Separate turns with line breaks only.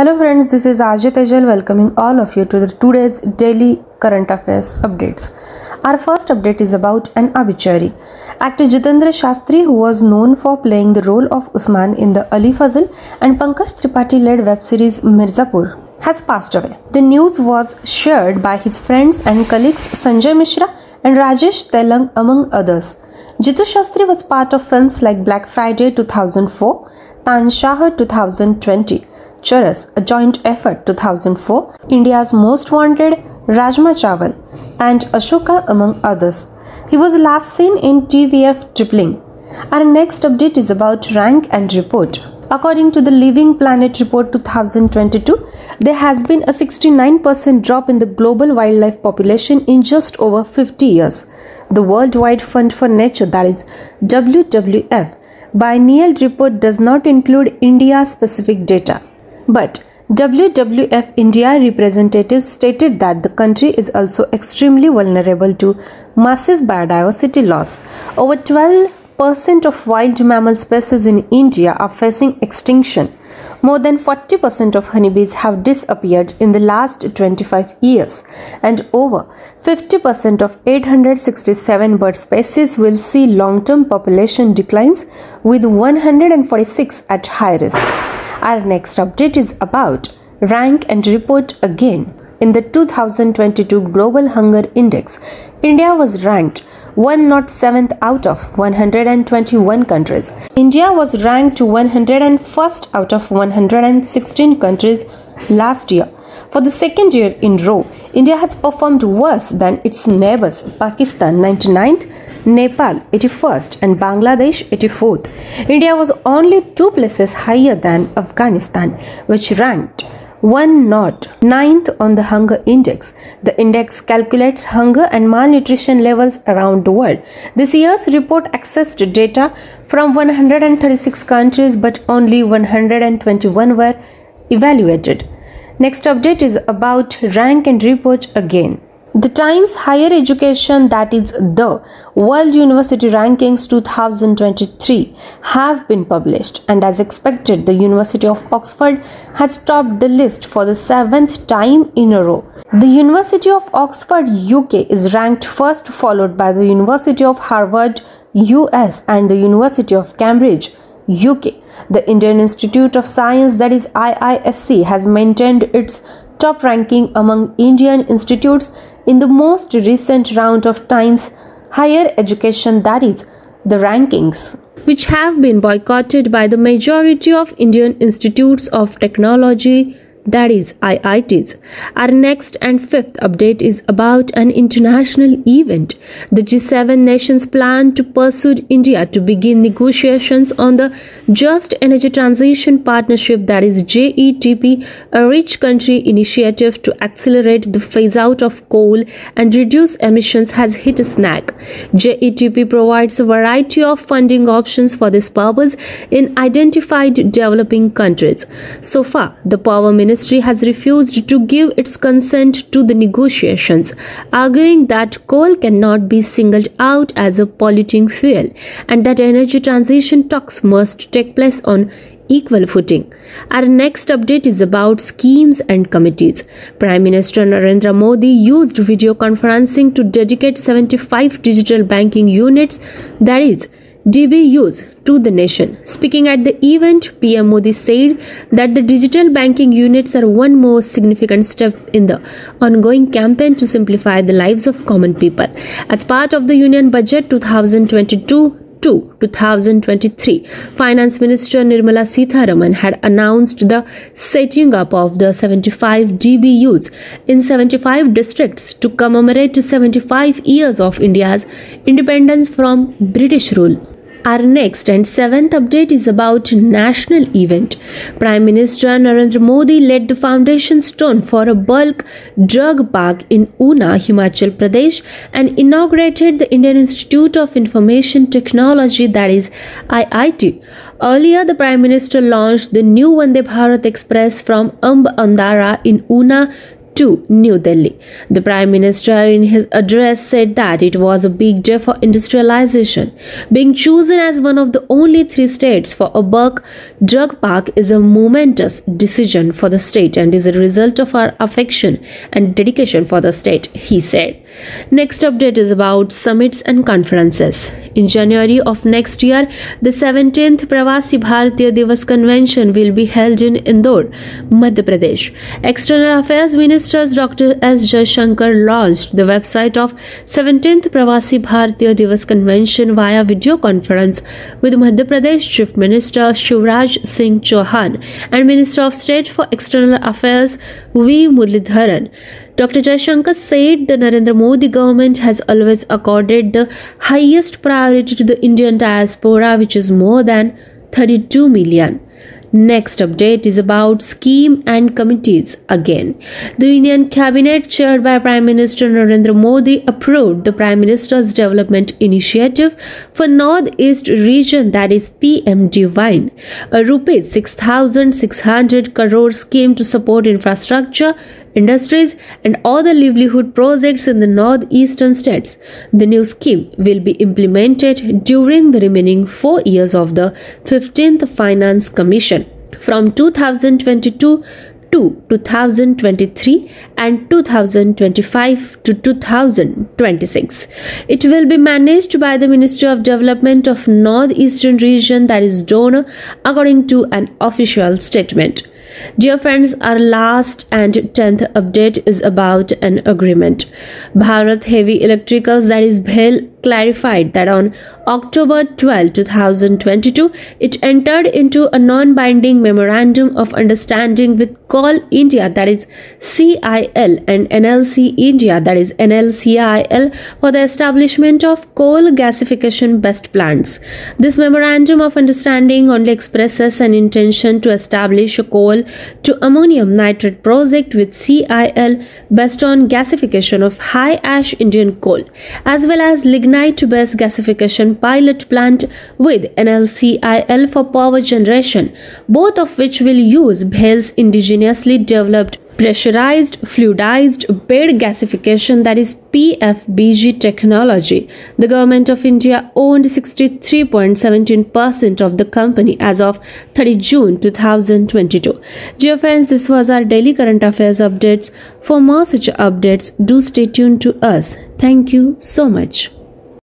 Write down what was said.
Hello friends, this is Ajay Tejal welcoming all of you to today's daily current affairs updates. Our first update is about an obituary. Actor Jitendra Shastri, who was known for playing the role of Usman in the Ali Fazl and Pankaj Tripathi-led web series Mirzapur, has passed away. The news was shared by his friends and colleagues Sanjay Mishra and Rajesh Telang among others. Jitu Shastri was part of films like Black Friday 2004, Tanshah 2020, Charas, a joint effort 2004, India's Most Wanted, Rajma Chawal, and Ashoka among others. He was last seen in TVF Tripling. Our next update is about rank and report. According to the Living Planet Report 2022, there has been a 69% drop in the global wildlife population in just over 50 years. The Worldwide Fund for Nature, that is WWF, biennial report does not include India-specific data. But WWF India representatives stated that the country is also extremely vulnerable to massive biodiversity loss. Over 12% of wild mammal species in India are facing extinction. More than 40% of honeybees have disappeared in the last 25 years, and over 50% of 867 bird species will see long-term population declines, with 146 at high risk. Our next update is about rank and report again. In the 2022 Global Hunger Index, India was ranked 107th out of 121 countries. India was ranked 101st out of 116 countries last year. For the second year in a row, India has performed worse than its neighbors, Pakistan 99th, Nepal 81st and Bangladesh 84th. India was only 2 places higher than Afghanistan, which ranked 109th on the Hunger Index. The index calculates hunger and malnutrition levels around the world. This year's report accessed data from 136 countries, but only 121 were evaluated. Next update is about rank and report again. The Times Higher Education, that is the World University Rankings 2023, have been published, and as expected, the University of Oxford has topped the list for the 7th time in a row. The University of Oxford, UK, is ranked first, followed by the University of Harvard, US, and the University of Cambridge, UK. The Indian Institute of Science, that is IISc, has maintained its top ranking among Indian institutes in the most recent round of Times Higher Education, that is the rankings, which have been boycotted by the majority of Indian institutes of technology, that is IITs. Our next and fifth update is about an international event. The G7 nations plan to persuade India to begin negotiations on the Just Energy Transition Partnership, that is JETP, a rich country initiative to accelerate the phase out of coal and reduce emissions, has hit a snag. JETP provides a variety of funding options for this purpose in identified developing countries. So far, the Power Ministry has refused to give its consent to the negotiations, arguing that coal cannot be singled out as a polluting fuel and that energy transition talks must take place on equal footing. Our next update is about schemes and committees. Prime Minister Narendra Modi used video conferencing to dedicate 75 digital banking units, that is DBUs, to the nation. Speaking at the event, PM Modi said that the digital banking units are one more significant step in the ongoing campaign to simplify the lives of common people. As part of the Union Budget 2022 to 2023, Finance Minister Nirmala Sitharaman had announced the setting up of the 75 DBUs in 75 districts to commemorate 75 years of India's independence from British rule. Our next and seventh update is about national event. Prime Minister Narendra Modi laid the foundation stone for a bulk drug park in Una, Himachal Pradesh, and inaugurated the Indian Institute of Information Technology, that is IIT. Earlier, the Prime Minister launched the new Vande Bharat Express from Amb Andara in Una to New Delhi. The Prime Minister in his address said that it was a big day for industrialization. Being chosen as one of the only 3 states for a bulk drug park is a momentous decision for the state and is a result of our affection and dedication for the state, he said. Next update is about summits and conferences. In January of next year, the 17th Pravasi Bharatiya Divas Convention will be held in Indore, Madhya Pradesh. External Affairs Ministers Dr. S. Jaishankar launched the website of 17th Pravasi Bharatiya Divas Convention via video conference with Madhya Pradesh Chief Minister Shivraj Singh Chauhan and Minister of State for External Affairs V. Muralidharan. Dr. Jaishankar said the Narendra Modi government has always accorded the highest priority to the Indian diaspora, which is more than 32 million. Next update is about scheme and committees again. The Union Cabinet chaired by Prime Minister Narendra Modi approved the Prime Minister's Development Initiative for North-East Region, that is PMDY, a rupees 6,600 crore scheme to support infrastructure, industries and other livelihood projects in the northeastern states. The new scheme will be implemented during the remaining 4 years of the 15th Finance Commission from 2022 to 2023 and 2025 to 2026. It will be managed by the Ministry of Development of Northeastern Region, that is DONA, according to an official statement. Dear friends, our last and 10th update is about an agreement. Bharat Heavy Electricals, that is BHEL, clarified that on October 12, 2022, it entered into a non-binding memorandum of understanding with Coal India, that is CIL, and NLC India, that is NLCIL, for the establishment of coal gasification best plants. This memorandum of understanding only expresses an intention to establish a coal to ammonium nitrate project with CIL based on gasification of high ash Indian coal, as well as lignite-based gasification pilot plant with NLCIL for power generation, both of which will use BHEL's indigenously developed pressurized fluidized bed gasification, that is PFBG technology. The Government of India owned 63.17% of the company as of 30 June 2022. Dear friends, this was our daily current affairs updates. For more such updates, do stay tuned to us. Thank you so much.